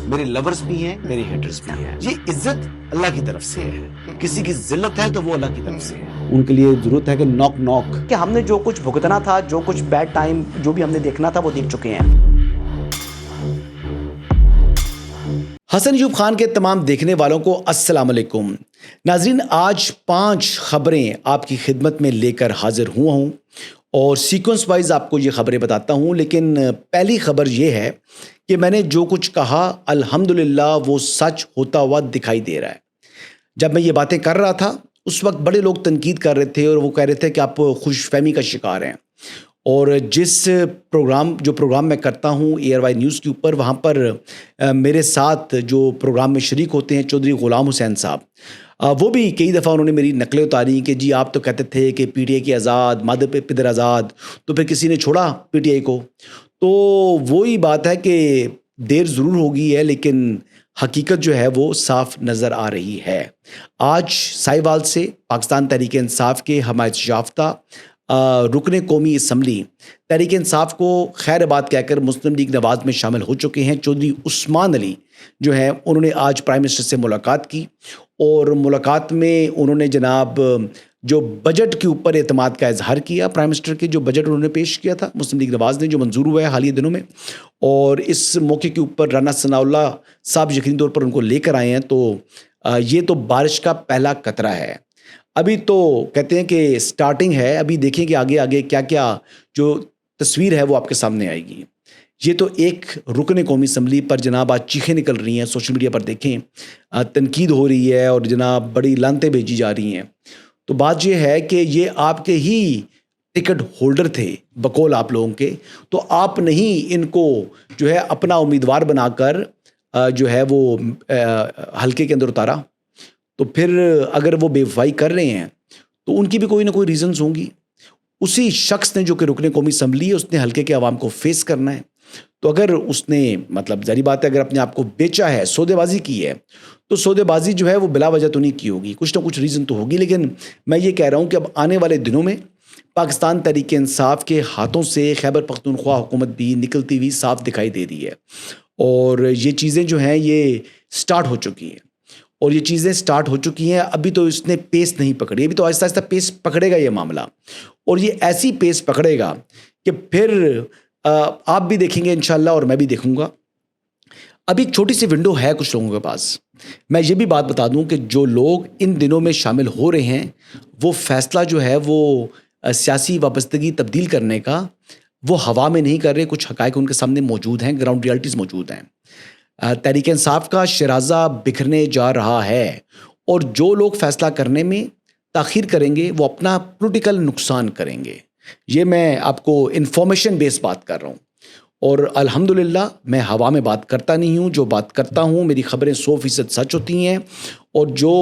میرے لورز بھی ہیں، میرے ہیٹرز بھی ہیں. یہ عزت اللہ کی طرف سے ہے. کسی کی ذلت ہے تو وہ اللہ کی طرف سے ہے. ان کے لیے ضرورت ہے کہ نوک نوک کہ ہم نے جو کچھ بھگتنا تھا، جو کچھ بیڈ ٹائم جو بھی ہم نے دیکھنا تھا وہ دیکھ چکے ہیں. حسن ایوب خان کے تمام دیکھنے والوں کو السلام علیکم. ناظرین، آج 5 خبریں آپ کی خدمت میں لے کر حاضر ہوا ہوں اور سیکوینس وائز آپ کو یہ خبریں بتاتا ہوں. لیکن پہلی خبر یہ ہے کہ میں نے جو کچھ کہا الحمدللہ وہ سچ ہوتا ہوا دکھائی دے رہا ہے. جب میں یہ باتیں کر رہا تھا اس وقت بڑے لوگ تنقید کر رہے تھے اور وہ کہہ رہے تھے کہ آپ خوش فہمی کا شکار ہیں. اور جس پروگرام میں کرتا ہوں ایئر وائی نیوز کے اوپر، وہاں پر میرے ساتھ جو پروگرام میں شریک ہوتے ہیں چودھری غلام حسین صاحب، وہ بھی کئی دفعہ انہوں نے میری نقلیں اتاری کہ جی آپ تو کہتے تھے کہ پی ٹی آئی کی آزاد، مادر پہ پدر آزاد، تو پھر کسی نے چھوڑا پی ٹی آئی کو. تو وہی بات ہے کہ دیر ضرور ہوگی ہے لیکن حقیقت جو ہے وہ صاف نظر آ رہی ہے. آج سائیوال سے پاکستان تحریک انصاف کے حمایت یافتہ رکن قومی اسمبلی تحریک انصاف کو خیر آباد کہہ کر مسلم لیگ نواز میں شامل ہو چکے ہیں. چودھری عثمان علی جو ہیں انہوں نے آج پرائم منسٹر سے ملاقات کی اور ملاقات میں انہوں نے جناب جو بجٹ کے اوپر اعتماد کا اظہار کیا. پرائم منسٹر کے جو بجٹ انہوں نے پیش کیا تھا مسلم لیگ نواز نے، جو منظور ہوا ہے حالیہ دنوں میں، اور اس موقع کے اوپر رانا ثناء اللہ صاحب یقینی طور پر ان کو لے کر آئے ہیں. تو یہ تو بارش کا پہلا قطرہ ہے. ابھی تو کہتے ہیں کہ سٹارٹنگ ہے، ابھی دیکھیں کہ آگے کیا کیا جو تصویر ہے وہ آپ کے سامنے آئے گی. یہ تو ایک رکن قومی اسمبلی پر جناب آج چیخیں نکل رہی ہیں، سوشل میڈیا پر دیکھیں تنقید ہو رہی ہے اور جناب بڑی لانتیں بھیجی جا رہی ہیں. تو بات یہ ہے کہ یہ آپ کے ہی ٹکٹ ہولڈر تھے بقول آپ لوگوں کے، تو آپ نہیں ان کو جو ہے اپنا امیدوار بنا کر جو ہے وہ حلقے کے اندر اتارا. تو پھر اگر وہ بے وفائی کر رہے ہیں تو ان کی بھی کوئی نہ کوئی ریزنز ہوں گی. اسی شخص نے جو کہ رکن قومی اسمبلی ہے اس نے حلقے کے عوام کو فیس کرنا ہے. تو اگر اس نے مطلب ظاہری بات ہے اگر اپنے آپ کو بیچا ہے، سودے بازی کی ہے، تو سودے بازی جو ہے وہ بلا وجہ تو نہیں کی ہوگی، کچھ نہ کچھ ریزن تو ہوگی. لیکن میں یہ کہہ رہا ہوں کہ اب آنے والے دنوں میں پاکستان تحریک انصاف کے ہاتھوں سے خیبر پختونخوا حکومت بھی نکلتی ہوئی صاف دکھائی دے رہی ہے. اور یہ چیزیں جو ہیں یہ سٹارٹ ہو چکی ہیں اور یہ چیزیں سٹارٹ ہو چکی ہیں. ابھی تو اس نے پیس نہیں پکڑی، ابھی تو آہستہ آہستہ پیس پکڑے گا یہ معاملہ، اور یہ ایسی پیس پکڑے گا کہ پھر آپ بھی دیکھیں گے انشاءاللہ اور میں بھی دیکھوں گا. ابھی ایک چھوٹی سی ونڈو ہے کچھ لوگوں کے پاس. میں یہ بھی بات بتا دوں کہ جو لوگ ان دنوں میں شامل ہو رہے ہیں وہ فیصلہ جو ہے وہ سیاسی وابستگی تبدیل کرنے کا وہ ہوا میں نہیں کر رہے. کچھ حقائق ان کے سامنے موجود ہیں، گراؤنڈ ریالٹیز موجود ہیں. تحریک انصاف کا شرازہ بکھرنے جا رہا ہے اور جو لوگ فیصلہ کرنے میں تاخیر کریں گے وہ اپنا پولیٹیکل نقصان کریں گے. یہ میں آپ کو انفارمیشن بیس بات کر رہا ہوں اور الحمدللہ میں ہوا میں بات کرتا نہیں ہوں. جو بات کرتا ہوں میری خبریں 100% سچ ہوتی ہیں. اور جو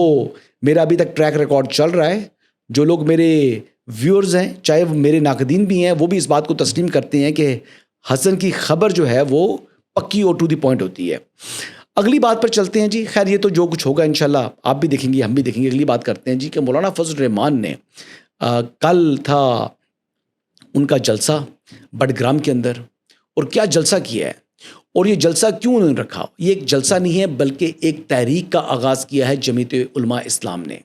میرا ابھی تک ٹریک ریکارڈ چل رہا ہے، جو لوگ میرے ویورز ہیں چاہے وہ میرے ناقدین بھی ہیں، وہ بھی اس بات کو تسلیم کرتے ہیں کہ حسن کی خبر جو ہے وہ پکی اور ٹو دی پوائنٹ ہوتی ہے. اگلی بات پر چلتے ہیں جی. خیر یہ تو جو کچھ ہوگا انشاءاللہ آپ بھی دیکھیں گے، ہم بھی دیکھیں گے. اگلی بات کرتے ہیں جی کہ مولانا فضل الرحمان نے کل تھا ان کا جلسہ بٹگرام کے اندر، اور کیا جلسہ کیا ہے اور یہ جلسہ کیوں انہوں نے رکھا. یہ ایک جلسہ نہیں ہے بلکہ ایک تحریک کا آغاز کیا ہے جمعیت علماء اسلام نے.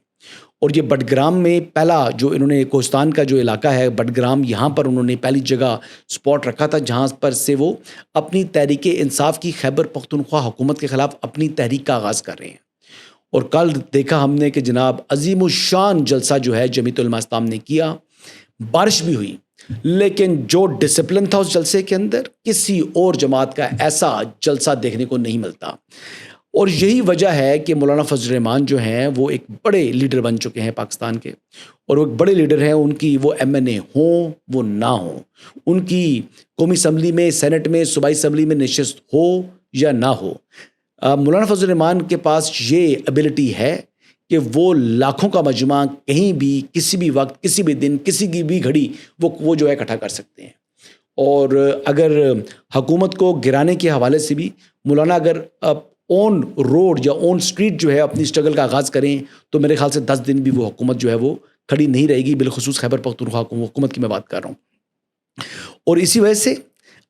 اور یہ بٹگرام میں پہلا جو انہوں نے کوہستان کا جو علاقہ ہے بٹگرام، یہاں پر انہوں نے پہلی جگہ سپاٹ رکھا تھا جہاں پر سے وہ اپنی تحریک انصاف کی خیبر پختونخوا حکومت کے خلاف اپنی تحریک کا آغاز کر رہے ہیں. اور کل دیکھا ہم نے کہ جناب عظیم الشان جلسہ جو ہے جمعیت علماء اسلام نے کیا. بارش بھی ہوئی لیکن جو ڈسپلن تھا اس جلسے کے اندر کسی اور جماعت کا ایسا جلسہ دیکھنے کو نہیں ملتا. اور یہی وجہ ہے کہ مولانا فضل الرحمان جو ہیں وہ ایک بڑے لیڈر بن چکے ہیں پاکستان کے، اور وہ ایک بڑے لیڈر ہیں. ان کی وہ ایم این اے ہوں وہ نہ ہوں، ان کی قومی اسمبلی میں، سینٹ میں، صوبائی اسمبلی میں نشست ہو یا نہ ہو، مولانا فضل الرحمان کے پاس یہ ایبلٹی ہے کہ وہ لاکھوں کا مجمع کہیں بھی کسی بھی وقت کسی بھی دن کسی کی بھی گھڑی وہ جو ہے اکٹھا کر سکتے ہیں. اور اگر حکومت کو گرانے کے حوالے سے بھی مولانا اگر اون روڈ یا اون سٹریٹ جو ہے اپنی سٹرگل کا آغاز کریں تو میرے خیال سے 10 دن بھی وہ حکومت جو ہے وہ کھڑی نہیں رہے گی. بالخصوص خیبر پختونخوا حکومت کی میں بات کر رہا ہوں. اور اسی وجہ سے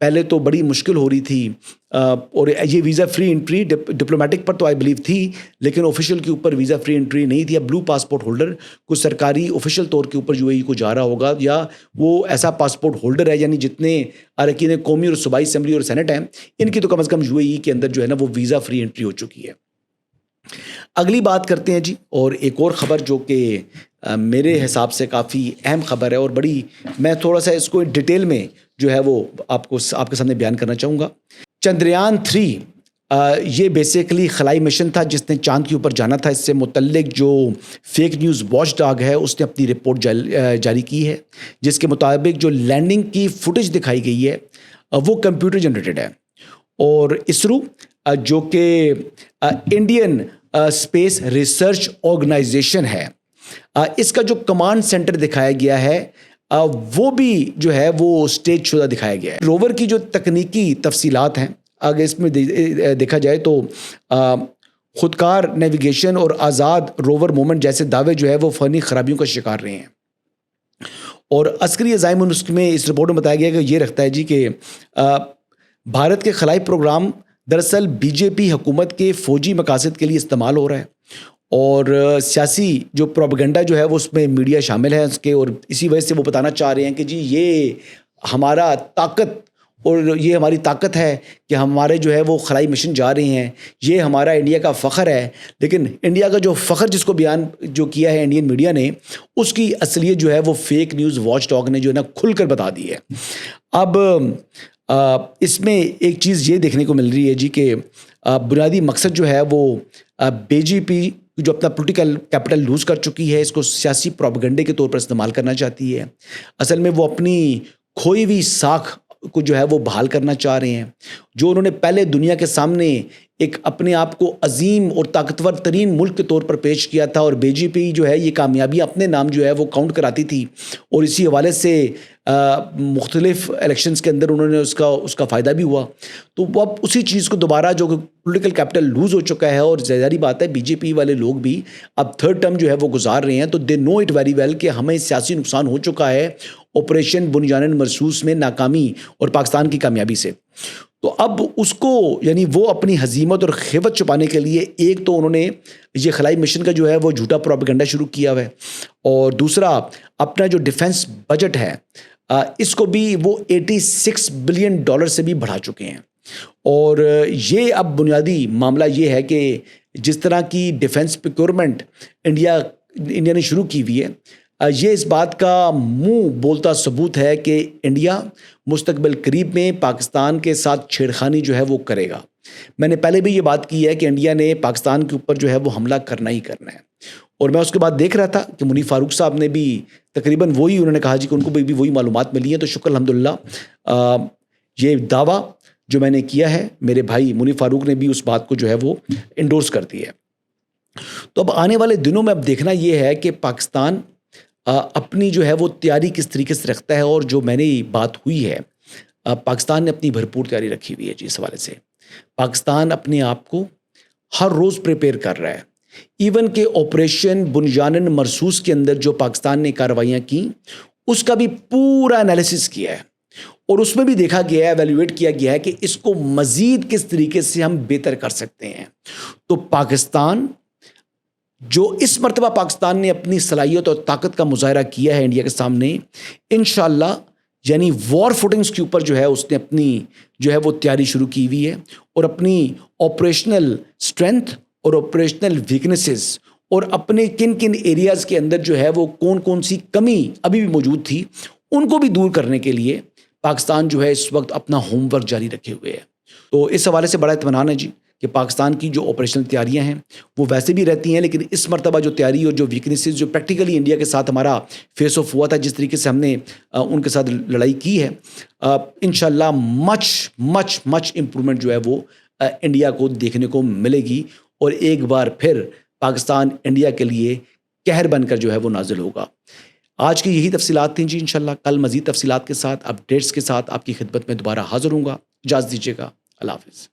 پہلے تو بڑی مشکل ہو رہی تھی اور یہ ویزا فری انٹری ڈپلومیٹک پر تو آئی بلیو تھی لیکن آفیشیل کے اوپر ویزا فری انٹری نہیں تھی. اب بلو پاسپورٹ ہولڈر کوئی سرکاری آفیشیل طور کے اوپر UAE کو جا رہا ہوگا یا وہ ایسا پاسپورٹ ہولڈر ہے, یعنی جتنے اراکین قومی اور صوبائی اسمبلی اور سینٹ ہیں ان کی تو کم از کم UAE کے اندر جو ہے نا وہ ویزا فری انٹری ہو چکی ہے. اگلی بات کرتے ہیں جی, اور ایک اور خبر جو کہ میرے حساب سے کافی اہم خبر ہے اور بڑی, میں تھوڑا سا اس کو ڈیٹیل میں جو ہے وہ آپ کے سامنے بیان کرنا چاہوں گا. چندریان 3 یہ بیسیکلی خلائی مشن تھا جس نے چاند کے اوپر جانا تھا. اس سے متعلق جو فیک نیوز واچ ڈاگ ہے اس نے اپنی رپورٹ جاری کی ہے جس کے مطابق جو لینڈنگ کی فوٹیج دکھائی گئی ہے وہ کمپیوٹر جنریٹڈ ہے. اور اسرو جو کہ انڈین اسپیس ریسرچ آرگنائزیشن ہے, اس کا جو کمانڈ سینٹر دکھایا گیا ہے وہ بھی جو ہے وہ اسٹیج شدہ دکھایا گیا ہے. روور کی جو تکنیکی تفصیلات ہیں اگر اس میں دیکھا جائے تو خودکار نیویگیشن اور آزاد روور مومنٹ جیسے دعوے جو ہے وہ فنی خرابیوں کا شکار رہے ہیں. اور عسکری عزائم اس میں اس رپورٹ میں بتایا گیا کہ یہ رکھتا ہے جی کہ بھارت کے خلائی پروگرام دراصل BJP حکومت کے فوجی مقاصد کے لیے استعمال ہو رہا ہے اور سیاسی جو پروپیگنڈا جو ہے وہ اس میں میڈیا شامل ہے اس کے, اور اسی وجہ سے وہ بتانا چاہ رہے ہیں کہ جی یہ ہمارا طاقت اور یہ ہماری طاقت ہے کہ ہمارے جو ہے وہ خلائی مشن جا رہے ہیں, یہ ہمارا انڈیا کا فخر ہے. لیکن انڈیا کا جو فخر جس کو بیان جو کیا ہے انڈین میڈیا نے, اس کی اصلیت جو ہے وہ فیک نیوز واچ ڈاگ نے جو ہے نا کھل کر بتا دی ہے. اب اس میں ایک چیز یہ دیکھنے کو مل رہی ہے جی کہ بنیادی مقصد جو ہے وہ BJP جو اپنا پولیٹیکل کیپٹل لوز کر چکی ہے اس کو سیاسی پروپیگنڈے کے طور پر استعمال کرنا چاہتی ہے. اصل میں وہ اپنی کھوئی ہوئی ساکھ کو جو ہے وہ بحال کرنا چاہ رہے ہیں جو انہوں نے پہلے دنیا کے سامنے ایک اپنے آپ کو عظیم اور طاقتور ترین ملک کے طور پر پیش کیا تھا. اور BJP جو ہے یہ کامیابی اپنے نام جو ہے وہ کاؤنٹ کراتی تھی اور اسی حوالے سے مختلف الیکشنز کے اندر انہوں نے اس کا فائدہ بھی ہوا. تو وہ اب اسی چیز کو دوبارہ جو پولیٹیکل کیپٹل لوز ہو چکا ہے اور ظاہری بات ہے BJP والے لوگ بھی اب تھرڈ ٹرم جو ہے وہ گزار رہے ہیں تو دے نو اٹ ویری ویل کہ ہمیں سیاسی نقصان ہو چکا ہے آپریشن بنیان مرصوص میں ناکامی اور پاکستان کی کامیابی سے. تو اب اس کو یعنی وہ اپنی ہزیمت اور خیبت چھپانے کے لیے ایک تو انہوں نے یہ خلائی مشن کا جو ہے وہ جھوٹا پروپیگنڈا شروع کیا ہوا ہے اور دوسرا اپنا جو ڈیفنس بجٹ ہے اس کو بھی وہ $86 بلین سے بھی بڑھا چکے ہیں. اور یہ اب بنیادی معاملہ یہ ہے کہ جس طرح کی ڈیفنس پروکیورمنٹ انڈیا نے شروع کی ہوئی ہے یہ اس بات کا منہ بولتا ثبوت ہے کہ انڈیا مستقبل قریب میں پاکستان کے ساتھ چھیڑخانی جو ہے وہ کرے گا. میں نے پہلے بھی یہ بات کی ہے کہ انڈیا نے پاکستان کے اوپر جو ہے وہ حملہ کرنا ہی کرنا ہے. اور میں اس کے بعد دیکھ رہا تھا کہ منیر فاروق صاحب نے بھی تقریباً وہی انہوں نے کہا جی کہ ان کو بھی وہی معلومات ملی ہیں. تو شکر الحمدللہ یہ دعویٰ جو میں نے کیا ہے میرے بھائی منیر فاروق نے بھی اس بات کو جو ہے وہ انڈورس کر دی ہے. تو اب آنے والے دنوں میں اب دیکھنا یہ ہے کہ پاکستان اپنی جو ہے وہ تیاری کس طریقے سے رکھتا ہے. اور جو میں نے بات ہوئی ہے پاکستان نے اپنی بھرپور تیاری رکھی ہوئی ہے جی. اس حوالے سے پاکستان اپنے آپ کو ہر روز پریپیئر کر رہا ہے. ایون کہ آپریشن بنیان مرصوص کے اندر جو پاکستان نے کارروائیاں کی اس کا بھی پورا انالیسس کیا ہے اور اس میں بھی دیکھا گیا ہے ایویلویٹ کیا گیا ہے کہ اس کو مزید کس طریقے سے ہم بہتر کر سکتے ہیں. تو پاکستان جو اس مرتبہ پاکستان نے اپنی صلاحیت اور طاقت کا مظاہرہ کیا ہے انڈیا کے سامنے انشاءاللہ یعنی وار فوٹنگز کے اوپر جو ہے اس نے اپنی جو ہے وہ تیاری شروع کی ہوئی ہے اور اپنی آپریشنل سٹرینتھ اور آپریشنل ویکنیسز اور اپنے کن کن ایریاز کے اندر جو ہے وہ کون سی کمی ابھی بھی موجود تھی ان کو بھی دور کرنے کے لیے پاکستان جو ہے اس وقت اپنا ہوم ورک جاری رکھے ہوئے ہے. تو اس حوالے سے بڑا اطمینان ہے جی کہ پاکستان کی جو آپریشنل تیاریاں ہیں وہ ویسے بھی رہتی ہیں لیکن اس مرتبہ جو تیاری اور جو ویکنیسز جو پریکٹیکلی انڈیا کے ساتھ ہمارا فیس آف ہوا تھا جس طریقے سے ہم نے ان کے ساتھ لڑائی کی ہے انشاءاللہ مچ امپرومنٹ جو ہے وہ انڈیا کو دیکھنے کو ملے گی اور ایک بار پھر پاکستان انڈیا کے لیے قہر بن کر جو ہے وہ نازل ہوگا. آج کی یہی تفصیلات تھیں جی. انشاءاللہ کل مزید تفصیلات کے ساتھ اپڈیٹس کے ساتھ آپ کی خدمت میں دوبارہ حاضر ہوں گا. اجازت دیجیے گا. اللہ حافظ.